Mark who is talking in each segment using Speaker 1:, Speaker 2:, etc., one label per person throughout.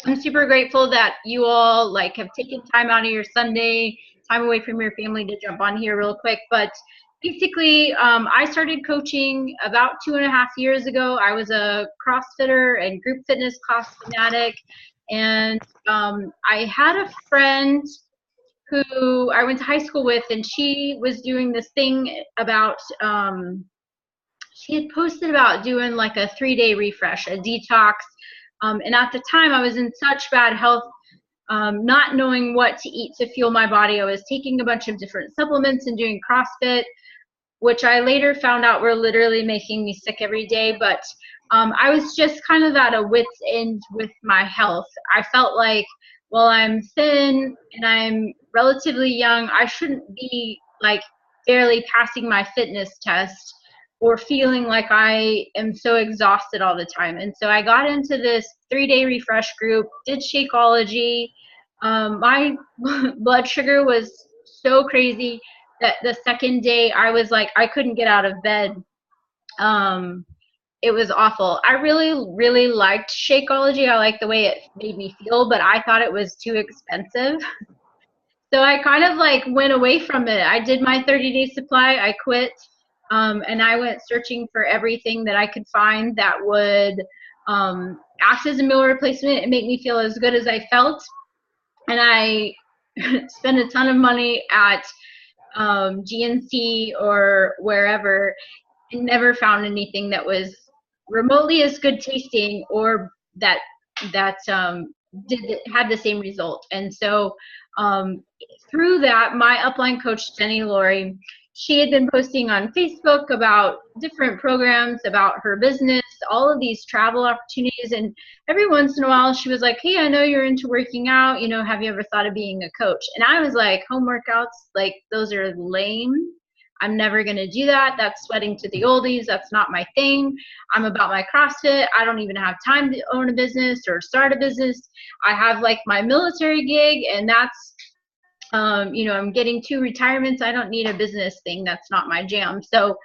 Speaker 1: I'm super grateful that you all like have taken time out of your Sunday, time away from your family to jump on here real quick. But basically, I started coaching about 2.5 years ago. I was a CrossFitter and group fitness class fanatic. And I had a friend who I went to high school with, and she was doing this thing about, she had posted about doing like a 3-day refresh, a detox. And at the time, I was in such bad health, not knowing what to eat to fuel my body. I was taking a bunch of different supplements and doing CrossFit, which I later found out were literally making me sick every day. But I was just kind of at a wit's end with my health. I felt like, well, I'm thin and I'm relatively young. I shouldn't be like barely passing my fitness test or feeling like I am so exhausted all the time. And so I got into this 3-day refresh group, did Shakeology. My blood sugar was so crazy that the second day I was like, I couldn't get out of bed. It was awful. I really, really liked Shakeology. I liked the way it made me feel, but I thought it was too expensive. So I kind of like went away from it. I did my 30-day supply. I quit, and I went searching for everything that I could find that would act as a meal replacement and make me feel as good as I felt. And I spent a ton of money at GNC or wherever, and never found anything that was remotely as good tasting or that had the same result. And so through that, my upline coach, Jenny Laurie, she had been posting on Facebook about different programs about her business, all of these travel opportunities. And every once in a while, she was like, hey, I know you're into working out. You know, have you ever thought of being a coach? And I was like, home workouts, like those are lame. I'm never going to do that. That's sweating to the oldies. That's not my thing. I'm about my CrossFit. I don't even have time to own a business or start a business. I have like my military gig, and that's, I'm getting 2 retirements. I don't need a business thing. That's not my jam. So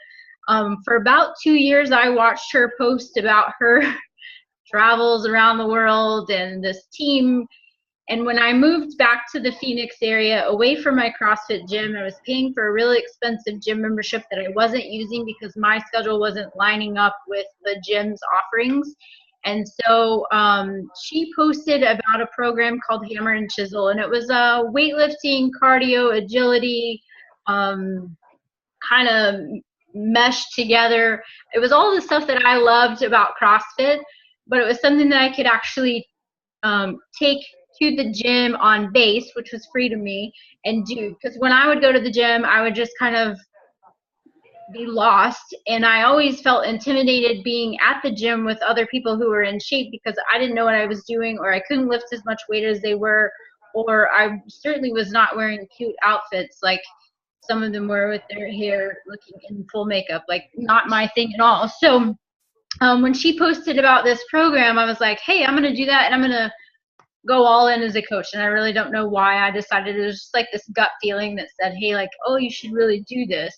Speaker 1: for about 2 years, I watched her post about her travels around the world and this team. And when I moved back to the Phoenix area, away from my CrossFit gym, I was paying for a really expensive gym membership that I wasn't using because my schedule wasn't lining up with the gym's offerings. And so she posted about a program called Hammer and Chisel, and it was a weightlifting, cardio, agility, kind of meshed together. It was all the stuff that I loved about CrossFit, but it was something that I could actually take to the gym on base, which was free to me, and do. Because when I would go to the gym, I would just kind of be lost, and I always felt intimidated being at the gym with other people who were in shape because I didn't know what I was doing, or I couldn't lift as much weight as they were, or I certainly was not wearing cute outfits like some of them were with their hair looking in full makeup. Like, not my thing at all. So when she posted about this program, I was like, hey, I'm going to do that, and I'm going to go all in as a coach. And I really don't know why I decided. It was just like this gut feeling that said, hey, like, oh, you should really do this.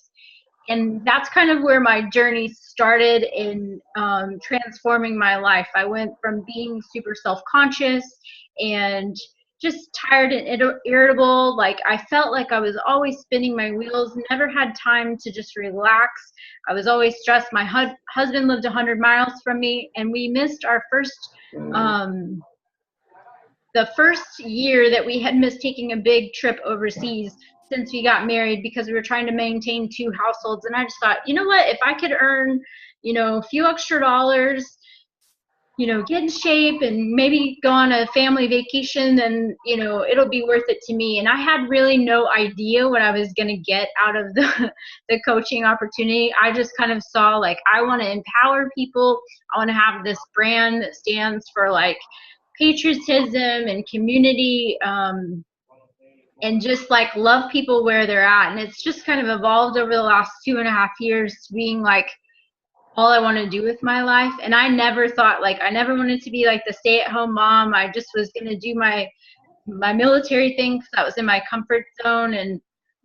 Speaker 1: And that's kind of where my journey started in transforming my life. I went from being super self-conscious and just tired and irritable. Like, I felt like I was always spinning my wheels, never had time to just relax. I was always stressed. My husband lived 100 miles from me, and we missed our the first year that we had missed taking a big trip overseas since we got married because we were trying to maintain 2 households. And I just thought, you know what, if I could earn, a few extra dollars, get in shape and maybe go on a family vacation, then, it'll be worth it to me. And I had really no idea what I was going to get out of the coaching opportunity. I just kind of saw, like, I want to empower people. I want to have this brand that stands for, like, patriotism and community, and just like love people where they're at. And it's just kind of evolved over the last 2.5 years to being like all I want to do with my life. And I never thought, like, I never wanted to be like the stay-at-home mom. I just was going to do my military thing because that was in my comfort zone. And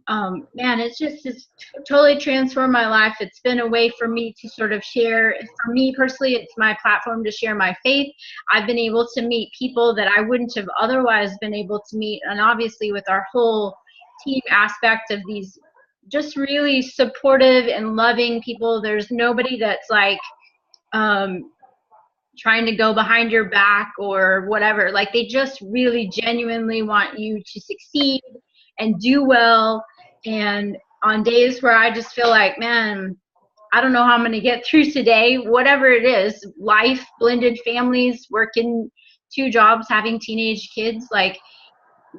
Speaker 1: man, it's totally transformed my life. It's been a way for me to sort of share. For me personally, it's my platform to share my faith. I've been able to meet people that I wouldn't have otherwise been able to meet. And obviously with our whole team aspect of these just really supportive and loving people, there's nobody that's like trying to go behind your back or whatever. Like, they just really genuinely want you to succeed and do well. And on days where I just feel like, man, I don't know how I'm going to get through today, whatever it is, life, blended families, working 2 jobs, having teenage kids, like,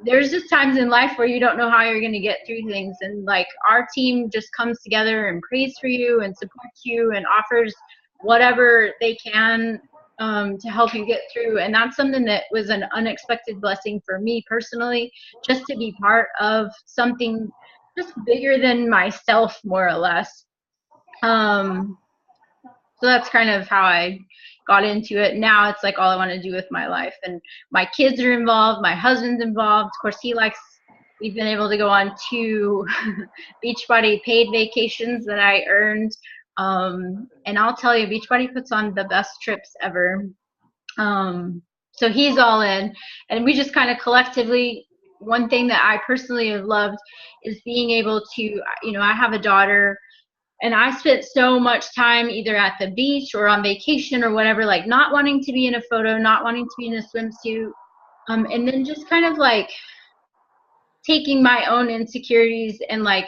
Speaker 1: there's just times in life where you don't know how you're going to get through things. And like, our team just comes together and prays for you and supports you and offers whatever they can to help you get through. And that's something that was an unexpected blessing for me personally, just to be part of something just bigger than myself, more or less. So that's kind of how I got into it. Now it's like all I want to do with my life. And my kids are involved. My husband's involved. Of course, we've been able to go on 2 Beachbody paid vacations that I earned. And I'll tell you, Beachbody puts on the best trips ever. So he's all in. And we just kind of collectively, one thing that I personally have loved is being able to, I have a daughter, and I spent so much time either at the beach or on vacation or whatever, like not wanting to be in a photo, not wanting to be in a swimsuit. And then just kind of like taking my own insecurities and like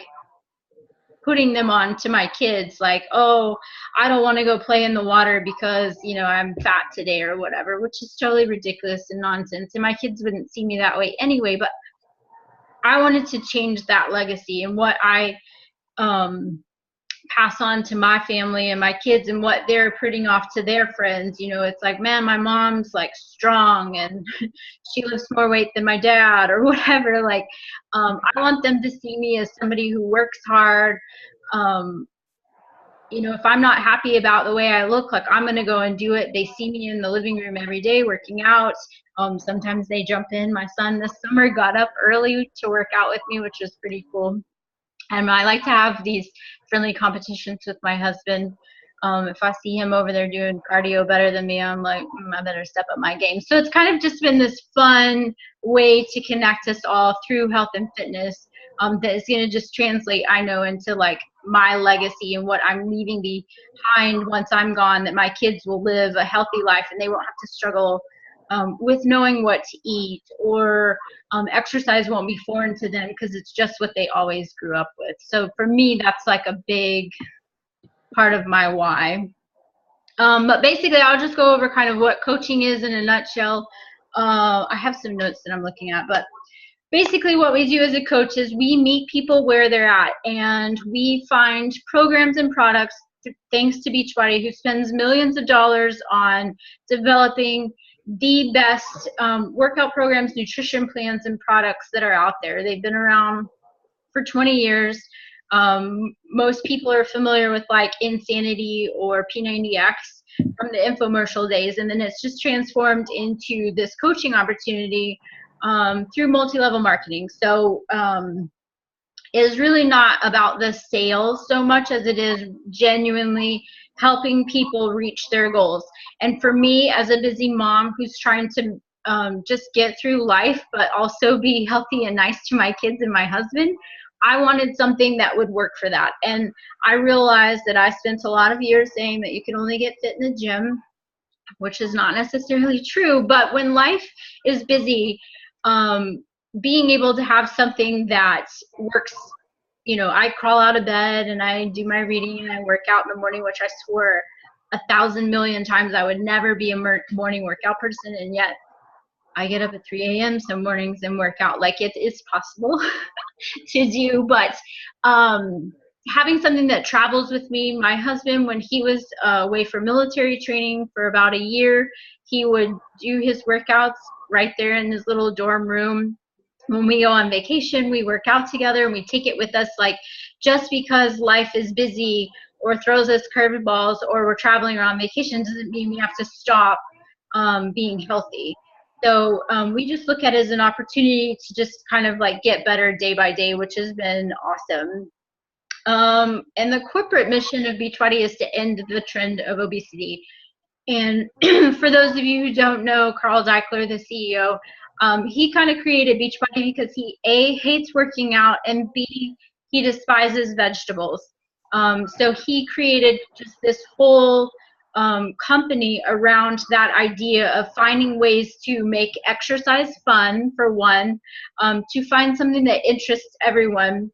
Speaker 1: putting them on to my kids, like, oh, I don't want to go play in the water because, I'm fat today or whatever, which is totally ridiculous and nonsense. And my kids wouldn't see me that way anyway, but I wanted to change that legacy and what I pass on to my family and my kids and what they're putting off to their friends. It's like, man, my mom's like strong and she lifts more weight than my dad or whatever. Like, I want them to see me as somebody who works hard. If I'm not happy about the way I look, like, I'm going to go and do it. They see me in the living room every day working out. Sometimes they jump in. My son this summer got up early to work out with me, which was pretty cool. And I like to have these friendly competitions with my husband. If I see him over there doing cardio better than me, I'm like, I better step up my game. So it's kind of just been this fun way to connect us all through health and fitness that is going to just translate, I know, into like my legacy and what I'm leaving behind once I'm gone, that my kids will live a healthy life and they won't have to struggle with knowing what to eat, or exercise won't be foreign to them because it's just what they always grew up with. So for me, that's like a big part of my why. But basically, I'll just go over kind of what coaching is in a nutshell. I have some notes that I'm looking at, but basically what we do as a coach is we meet people where they're at, and we find programs and products, thanks to Beachbody, who spends millions of dollars on developing the best workout programs, nutrition plans, and products that are out there. They've been around for 20 years. Most people are familiar with like Insanity or P90X from the infomercial days, and then it's just transformed into this coaching opportunity through multi-level marketing. So it is really not about the sales so much as it is genuinely helping people reach their goals. And for me, as a busy mom who's trying to just get through life, but also be healthy and nice to my kids and my husband, I wanted something that would work for that. And I realized that I spent a lot of years saying that you can only get fit in the gym, which is not necessarily true. But when life is busy, being able to have something that works, I crawl out of bed and I do my reading and I work out in the morning, which I swore 1,000 million times I would never be a morning workout person, and yet I get up at 3 a.m. some mornings and work out. Like, it is possible to do, but having something that travels with me. My husband, when he was away for military training for about a year, he would do his workouts right there in his little dorm room. When we go on vacation, we work out together and we take it with us. Like, just because life is busy or throws us curveballs or we're traveling around vacation doesn't mean we have to stop being healthy. So we just look at it as an opportunity to just kind of like get better day by day, which has been awesome. And the corporate mission of Beachbody is to end the trend of obesity. And for those of you who don't know, Carl Daikeler, the CEO, he kind of created Beachbody because he, A, hates working out, and B, he despises vegetables. So he created just this whole company around that idea of finding ways to make exercise fun, for one, to find something that interests everyone,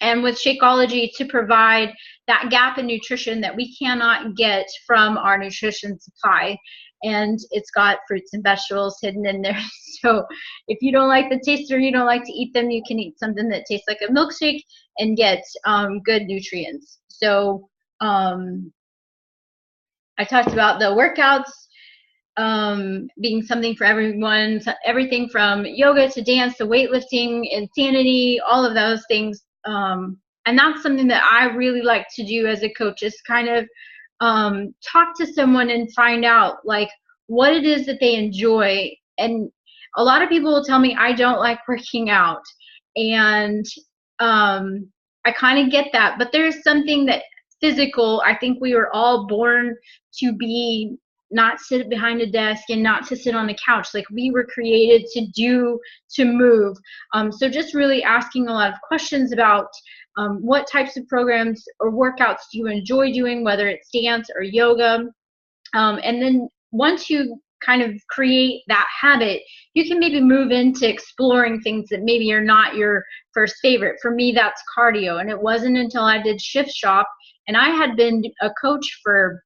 Speaker 1: and with Shakeology to provide that gap in nutrition that we cannot get from our nutrition supply. And it's got fruits and vegetables hidden in there. So if you don't like the taste or you don't like to eat them, you can eat something that tastes like a milkshake and get good nutrients. So I talked about the workouts being something for everyone, everything from yoga to dance to weightlifting, insanity, all of those things. And that's something that I really like to do as a coach, is kind of talk to someone and find out like what it is that they enjoy. And a lot of people will tell me I don't like working out, and I kind of get that, but there's something that physical. I think we were all born to be, not sit behind a desk and not to sit on a couch. Like, we were created to move. So just really asking a lot of questions about what types of programs or workouts do you enjoy doing, whether it's dance or yoga. And then once you kind of create that habit, you can maybe move into exploring things that maybe are not your first favorite. For me, that's cardio. And it wasn't until I did Shift Shop, and I had been a coach for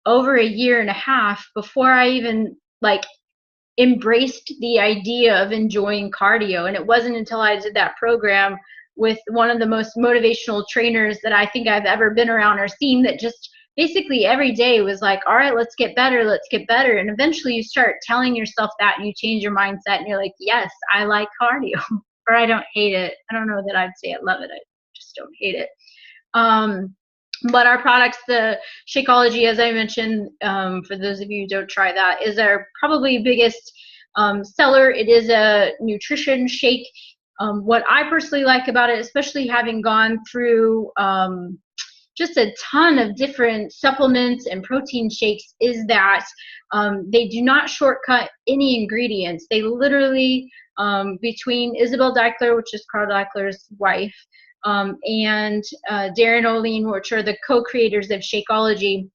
Speaker 1: over a year and a half before I even like embraced the idea of enjoying cardio. And it wasn't until I did that program with one of the most motivational trainers that I think I've ever been around or seen, that just basically every day was like, all right, let's get better, let's get better. And eventually you start telling yourself that, and you change your mindset, and you're like, yes, I like cardio. Or I don't hate it. I don't know that I'd say I love it. I just don't hate it. But our products, the Shakeology, as I mentioned, for those of you who don't try that, is our probably biggest seller. It is a nutrition shake. What I personally like about it, especially having gone through just a ton of different supplements and protein shakes, is that they do not shortcut any ingredients. They literally, between Isabel Daikeler, which is Carl Daikeler's wife, and Darren O'Lean, which are the co-creators of Shakeology,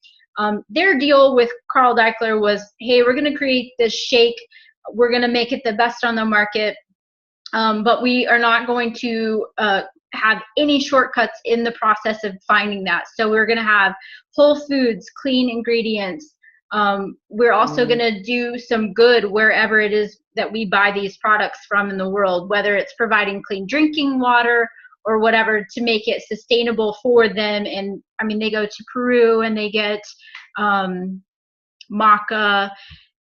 Speaker 1: their deal with Carl Daikeler was, hey, we're going to create this shake. We're going to make it the best on the market, but we are not going to have any shortcuts in the process of finding that. So we're going to have whole foods, clean ingredients. We're also going to do some good wherever it is that we buy these products from in the world, whether it's providing clean drinking water or whatever, to make it sustainable for them. And I mean, they go to Peru and they get maca,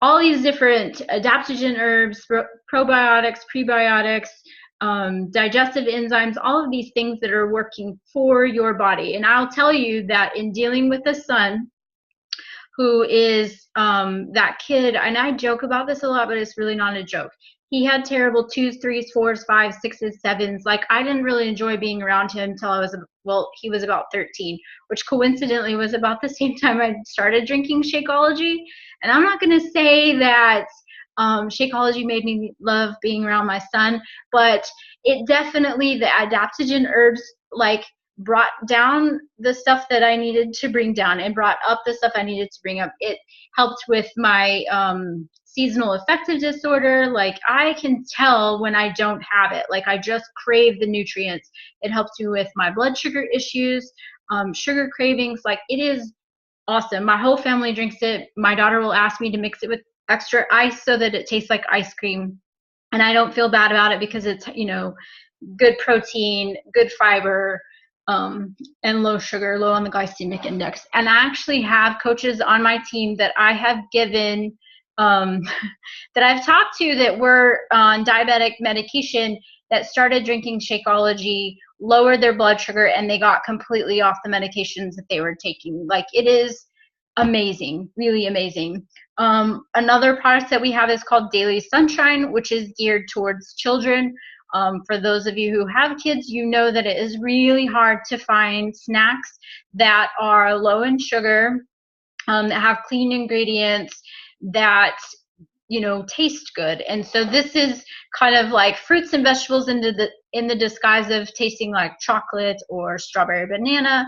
Speaker 1: all these different adaptogen herbs, probiotics, prebiotics, digestive enzymes, all of these things that are working for your body. And I'll tell you that in dealing with a son who is that kid, and I joke about this a lot, but it's really not a joke. He had terrible 2s, 3s, 4s, 5s, 6s, 7s. Like, I didn't really enjoy being around him until I was, well, he was about 13, which coincidentally was about the same time I started drinking Shakeology. And I'm not going to say that Shakeology made me love being around my son, but it definitely, the adaptogen herbs, like, brought down the stuff that I needed to bring down and brought up the stuff I needed to bring up. It helped with my seasonal affective disorder. Like, I can tell when I don't have it. Like, I just crave the nutrients. It helps me with my blood sugar issues, sugar cravings. Like, it is awesome. My whole family drinks it. My daughter will ask me to mix it with extra ice so that it tastes like ice cream. And I don't feel bad about it because it's, you know, good protein, good fiber, and low sugar, low on the glycemic index. And I actually have coaches on my team that I have given, that I've talked to that were on diabetic medication, that started drinking Shakeology, lowered their blood sugar, and they got completely off the medications that they were taking. Like, it is amazing, really amazing. Another product that we have is called Daily Sunshine, which is geared towards children. For those of you who have kids, you know that it is really hard to find snacks that are low in sugar, that have clean ingredients, that taste good. And so this is kind of like fruits and vegetables in the disguise of tasting like chocolate or strawberry banana.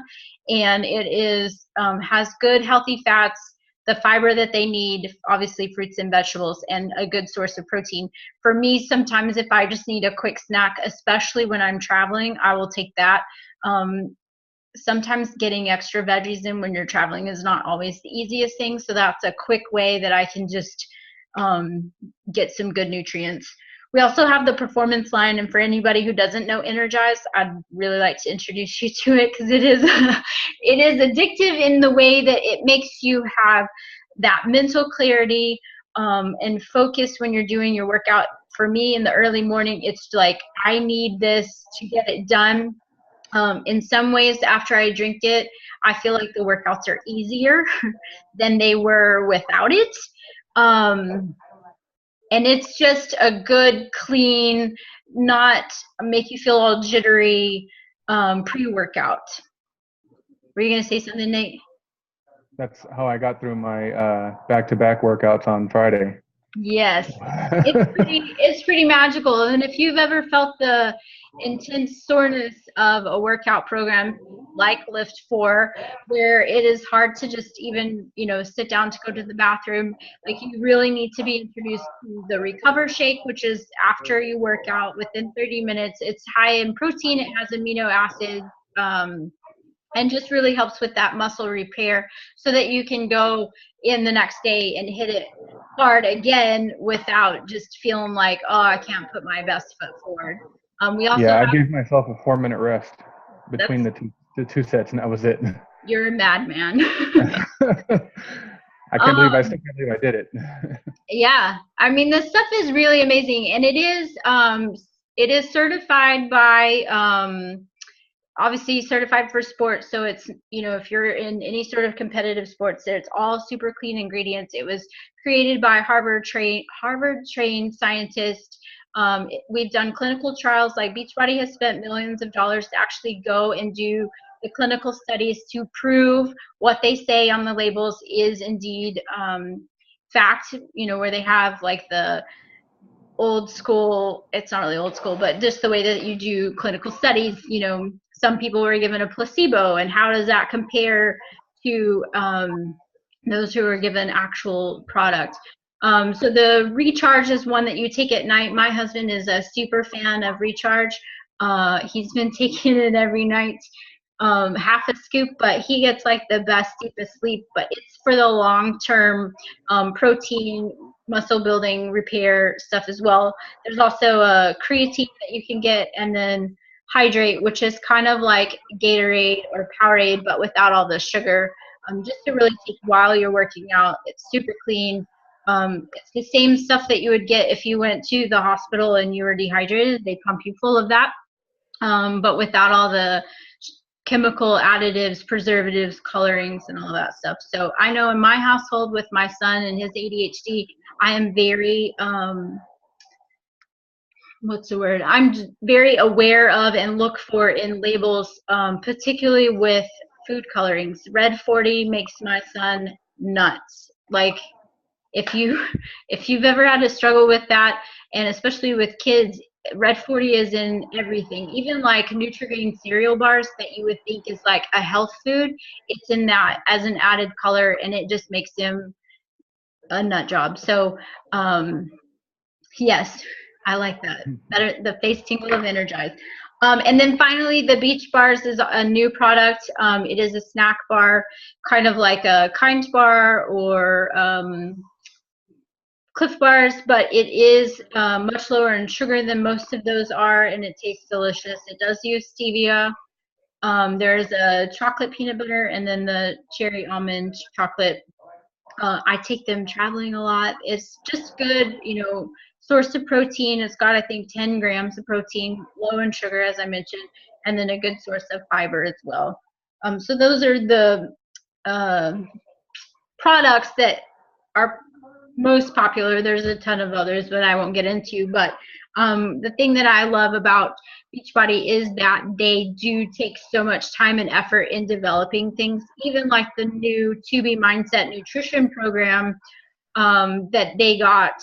Speaker 1: And it is has good healthy fats, the fiber that they need, obviously fruits and vegetables, and a good source of protein. For me, sometimes if I just need a quick snack, especially when I'm traveling, I will take that. Sometimes getting extra veggies in when you're traveling is not always the easiest thing. So that's a quick way that I can just get some good nutrients. We also have the performance line, and for anybody who doesn't know Energize, I'd really like to introduce you to it, because it is addictive in the way that it makes you have that mental clarity and focus when you're doing your workout. For me, in the early morning, it's like I need this to get it done. In some ways, after I drink it, I feel like the workouts are easier than they were without it. And it's just a good, clean, not make you feel all jittery pre-workout. Were you going to say something, Nate?
Speaker 2: That's how I got through my back-to-back workouts on Friday.
Speaker 1: Yes, it's pretty magical. And if you've ever felt the intense soreness of a workout program like Lift 4, where it is hard to just even sit down to go to the bathroom, like you really need to be introduced to the Recover Shake, which is after you work out within 30 minutes. It's high in protein, it has amino acids, and just really helps with that muscle repair, so that you can go in the next day and hit it hard again without just feeling like, oh, I can't put my best foot forward. We also
Speaker 2: I gave myself a 4-minute rest between the two sets, and that was it.
Speaker 1: You're a madman.
Speaker 2: I can't believe I did it.
Speaker 1: Yeah, I mean, this stuff is really amazing, and it is certified by obviously certified for sports. So it's, if you're in any sort of competitive sports, it's all super clean ingredients. It was created by Harvard trained scientists. We've done clinical trials. Like Beachbody has spent millions of dollars to actually go and do the clinical studies to prove what they say on the labels is indeed fact, where they have like the old school, it's not really old school, but just the way that you do clinical studies, some people were given a placebo, and how does that compare to those who are given actual product? So the Recharge is one that you take at night. My husband is a super fan of Recharge. He's been taking it every night, half a scoop, but he gets like the best, deepest sleep. But it's for the long-term protein, muscle building, repair stuff as well. There's also a creatine that you can get, and then Hydrate, which is kind of like Gatorade or Powerade, but without all the sugar, just to really take while you're working out. It's super clean. It's the same stuff that you would get if you went to the hospital and you were dehydrated. They pump you full of that, but without all the chemical additives, preservatives, colorings, and all that stuff. So I know in my household with my son and his ADHD, I am very I'm very aware of and look for in labels, particularly with food colorings. Red 40 makes my son nuts. Like if you've ever had to struggle with that, and especially with kids, Red 40 is in everything. Even like Nutri-Grain cereal bars that you would think is like a health food, it's in that as an added color, and it just makes him a nut job. So yes, I like that. Better, the face tingle of Energize. And then finally, the Beach Bars is a new product. It is a snack bar, kind of like a Kind bar or Cliff Bars, but it is much lower in sugar than most of those are, and it tastes delicious. It does use stevia. There's a chocolate peanut butter, and then the cherry almond chocolate. I take them traveling a lot. It's just good, source of protein. It's got, I think, 10 grams of protein, low in sugar, as I mentioned, and then a good source of fiber as well. So those are the products that are most popular. There's a ton of others that I won't get into, but the thing that I love about Beachbody is that they do take so much time and effort in developing things, even like the new 2B Mindset Nutrition program that they got.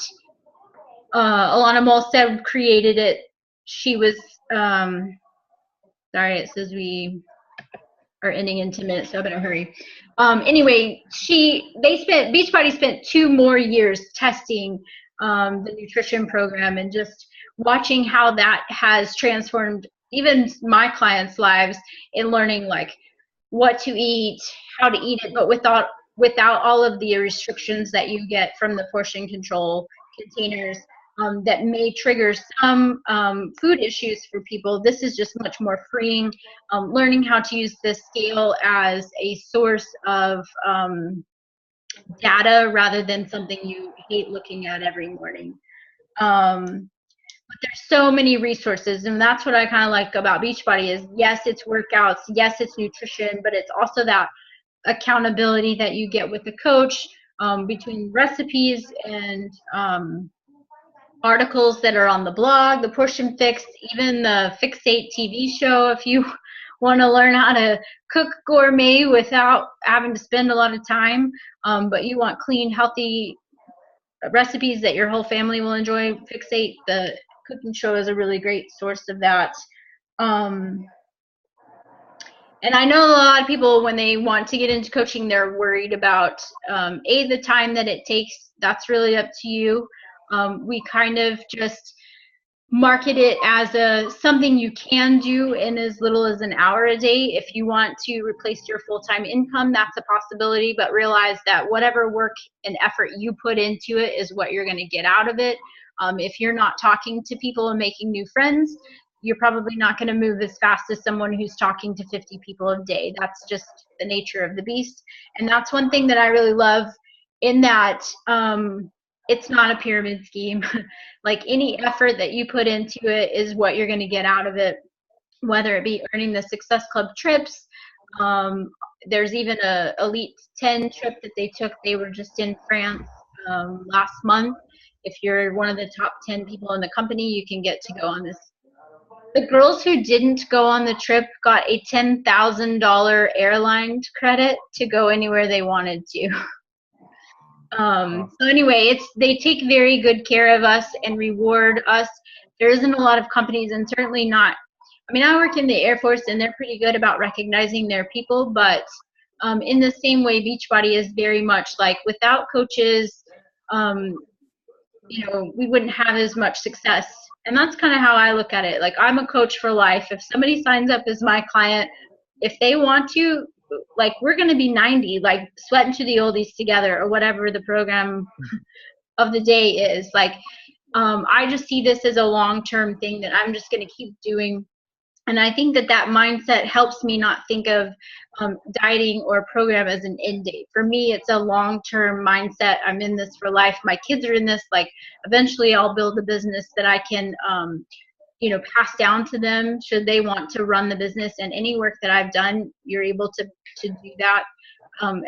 Speaker 1: Alana Molstead created it. She was, sorry, it says we are ending in 10 minutes, so I better hurry. Anyway, Beachbody spent 2 more years testing the nutrition program and just watching how that has transformed even my clients' lives in learning like what to eat, how to eat it, but without all of the restrictions that you get from the portion control containers that may trigger some food issues for people. This is just much more freeing. Learning how to use the scale as a source of data rather than something you hate looking at every morning. But there's so many resources, and that's what I kind of like about Beachbody is, yes, it's workouts, yes, it's nutrition, but it's also that accountability that you get with the coach between recipes and articles that are on the blog, the Portion Fix, even the Fixate TV show if you want to learn how to cook gourmet without having to spend a lot of time, but you want clean, healthy recipes that your whole family will enjoy. Fixate, the cooking show, is a really great source of that. And I know a lot of people, when they want to get into coaching, they're worried about the time that it takes. That's really up to you. We kind of just market it as something you can do in as little as an hour a day. If you want to replace your full-time income, that's a possibility, but realize that whatever work and effort you put into it is what you're going to get out of it. If you're not talking to people and making new friends, you're probably not going to move as fast as someone who's talking to 50 people a day. That's just the nature of the beast. And that's one thing that I really love in that it's not a pyramid scheme. Like any effort that you put into it is what you're going to get out of it, whether it be earning the Success Club trips. There's even a Elite 10 trip that they took. They were just in France last month. If you're one of the top 10 people in the company, you can get to go on this. The girls who didn't go on the trip got a $10,000 airline credit to go anywhere they wanted to. So anyway, they take very good care of us and reward us. There isn't a lot of companies, and certainly not, I mean, I work in the Air Force and they're pretty good about recognizing their people, but in the same way, Beachbody is very much like, without coaches, we wouldn't have as much success. And that's kind of how I look at it. Like, I'm a coach for life. If somebody signs up as my client, if they want to, like, we're going to be 90, like sweating to the oldies together, or whatever the program of the day is. Like, I just see this as a long-term thing that I'm just going to keep doing. And I think that mindset helps me not think of dieting or program as an end date. For me, it's a long-term mindset. I'm in this for life. My kids are in this. Like, eventually I'll build a business that I can pass down to them should they want to run the business. And any work that I've done, you're able to do that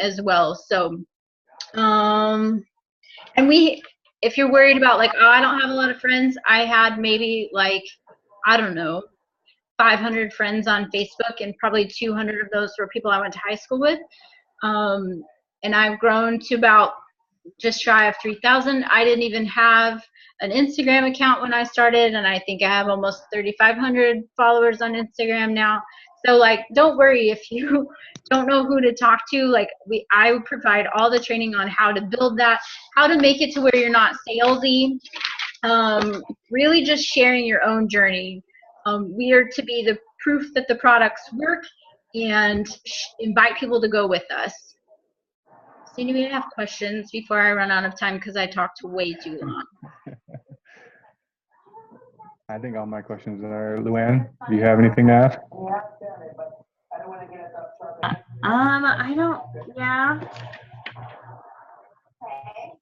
Speaker 1: as well. So, and if you're worried about like, oh, I don't have a lot of friends, I had maybe like, I don't know, 500 friends on Facebook, and probably 200 of those were people I went to high school with. And I've grown to about just shy of 3,000. I didn't even have an Instagram account when I started, and I think I have almost 3,500 followers on Instagram now. So like, don't worry if you don't know who to talk to. Like, I provide all the training on how to build that, how to make it to where you're not salesy, really just sharing your own journey. We are to be the proof that the products work and invite people to go with us. So anyway, I have questions before I run out of time because I talked way too long.
Speaker 2: I think all my questions are. Luann, do you have anything to ask?
Speaker 3: Yeah.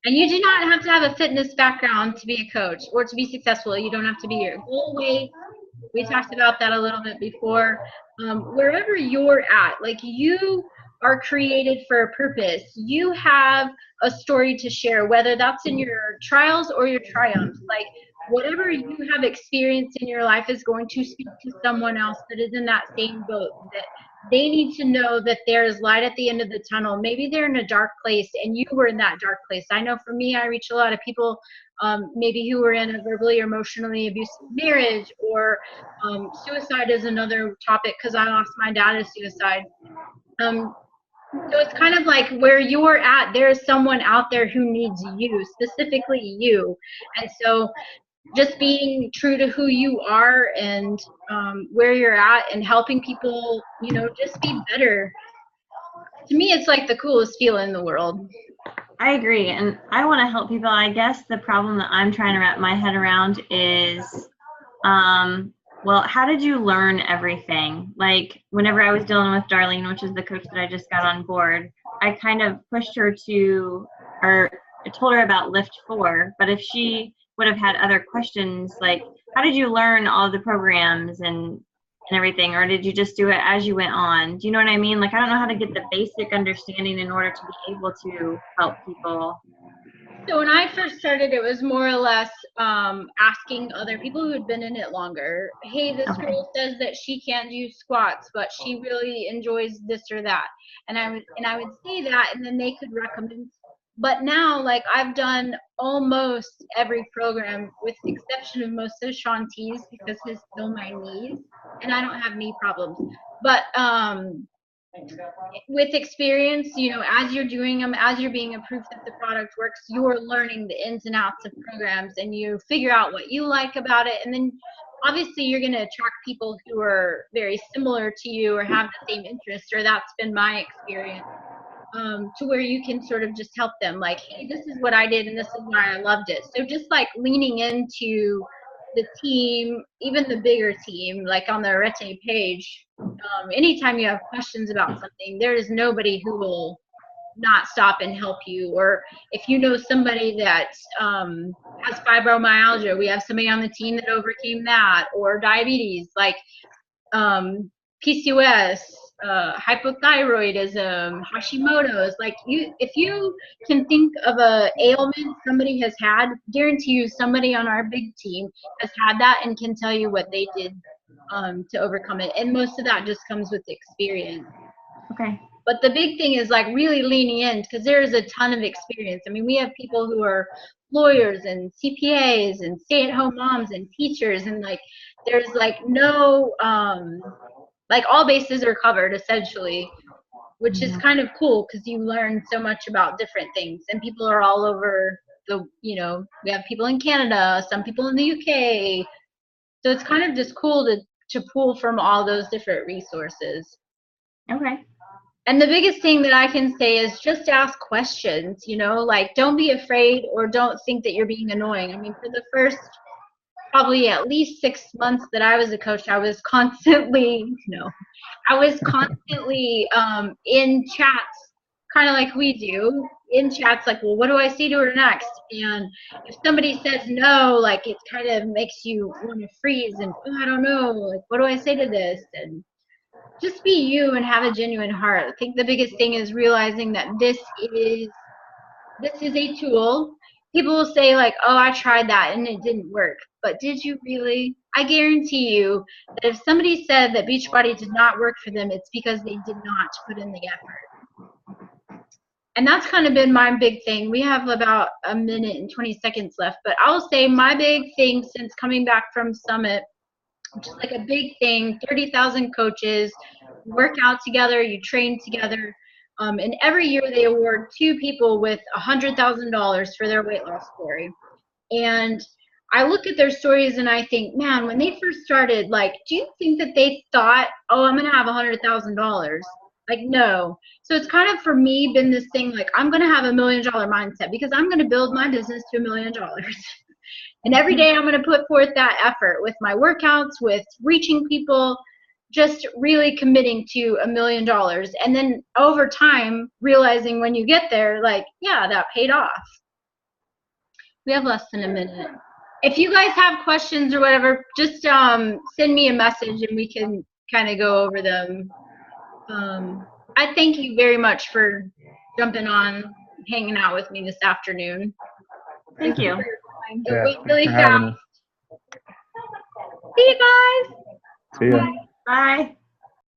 Speaker 1: And you do not have to have a fitness background to be a coach or to be successful. You don't have to be your goal weight. We talked about that a little bit before. Wherever you're at, like, you are created for a purpose. You have a story to share, whether that's in your trials or your triumphs. Like, whatever you have experienced in your life is going to speak to someone else that is in that same boat, that they need to know that there is light at the end of the tunnel. Maybe they're in a dark place and you were in that dark place. I know for me, I reach a lot of people maybe who were in a verbally or emotionally abusive marriage, or suicide is another topic because I lost my dad to suicide. So it's kind of like where you're at, there's someone out there who needs you, specifically you. And so just being true to who you are and where you're at and helping people, you know, just be better. To me, it's like the coolest feeling in the world.
Speaker 3: I agree. And I want to help people. I guess the problem that I'm trying to wrap my head around is, well, how did you learn everything? Like, whenever I was dealing with Darlene, which is the coach that I just got on board, I kind of pushed her to, or I told her about Lift 4, but if she would have had other questions, like, how did you learn all the programs and everything, or did you just do it as you went on? Do you know what I mean? Like, I don't know how to get the basic understanding in order to be able to help people.
Speaker 1: So when I first started, it was more or less asking other people who had been in it longer, hey, this girl says that she can't do squats, but she really enjoys this or that. And I would say that, and then they could recommend. But now, like, I've done almost every program with the exception of most of Sean T's because his still my knees, and I don't have knee problems. But with experience, you know, as you're doing them, as you're being approved that the product works, you're learning the ins and outs of programs, and you figure out what you like about it. And then obviously you're going to attract people who are very similar to you or have the same interests, or that's been my experience, to where you can sort of just help them, like, hey, this is what I did and this is why I loved it. So just like leaning into the team, even the bigger team, like on the Arete page, anytime you have questions about something, there is nobody who will not stop and help you. Or if you know somebody that has fibromyalgia, we have somebody on the team that overcame that, or diabetes, like PCOS, hypothyroidism, Hashimoto's. Like, if you can think of a ailment somebody has had, guarantee you somebody on our big team has had that and can tell you what they did to overcome it. And most of that just comes with experience.
Speaker 3: Okay.
Speaker 1: But the big thing is like really leaning in, because there's a ton of experience. I mean, we have people who are lawyers and CPAs and stay-at-home moms and teachers, and like there's like no like all bases are covered essentially, which is kind of cool because you learn so much about different things, and people are all over the, you know, we have people in Canada, some people in the UK, so it's kind of just cool to pull from all those different resources.
Speaker 3: Okay.
Speaker 1: And the biggest thing that I can say is just ask questions, you know, like don't be afraid or don't think that you're being annoying. I mean, for the first probably at least 6 months that I was a coach, I was constantly in chats, kind of like we do, in chats like, well, what do I say to her next? And if somebody says no, like it kind of makes you want to freeze and, oh, I don't know, like, what do I say to this? And just be you and have a genuine heart. I think the biggest thing is realizing that this is a tool. People will say like, oh, I tried that and it didn't work. But did you really? I guarantee you that if somebody said that Beachbody did not work for them, it's because they did not put in the effort. And that's kind of been my big thing. We have about a minute and 20 seconds left. But I'll say my big thing since coming back from Summit, which is like a big thing, 30,000 coaches, work out together, you train together. And every year they award 2 people with $100,000 for their weight loss story. And I look at their stories and I think, man, when they first started, like, do you think that they thought, oh, I'm going to have $100,000? Like, no. So it's kind of for me been this thing, like, I'm going to have $1 million mindset because I'm going to build my business to $1 million. And every day I'm going to put forth that effort with my workouts, with reaching people, just really committing to $1 million. And then over time, realizing when you get there, like, yeah, that paid off. We have less than a minute. If you guys have questions or whatever, just send me a message and we can kind of go over them. I thank you very much for jumping on, hanging out with me this afternoon.
Speaker 3: Thank you.
Speaker 1: It
Speaker 2: Yeah,
Speaker 1: went
Speaker 2: thanks
Speaker 1: really
Speaker 2: for having
Speaker 1: fast.
Speaker 2: us.
Speaker 1: See you guys.
Speaker 2: See ya.
Speaker 1: Bye.
Speaker 3: Bye.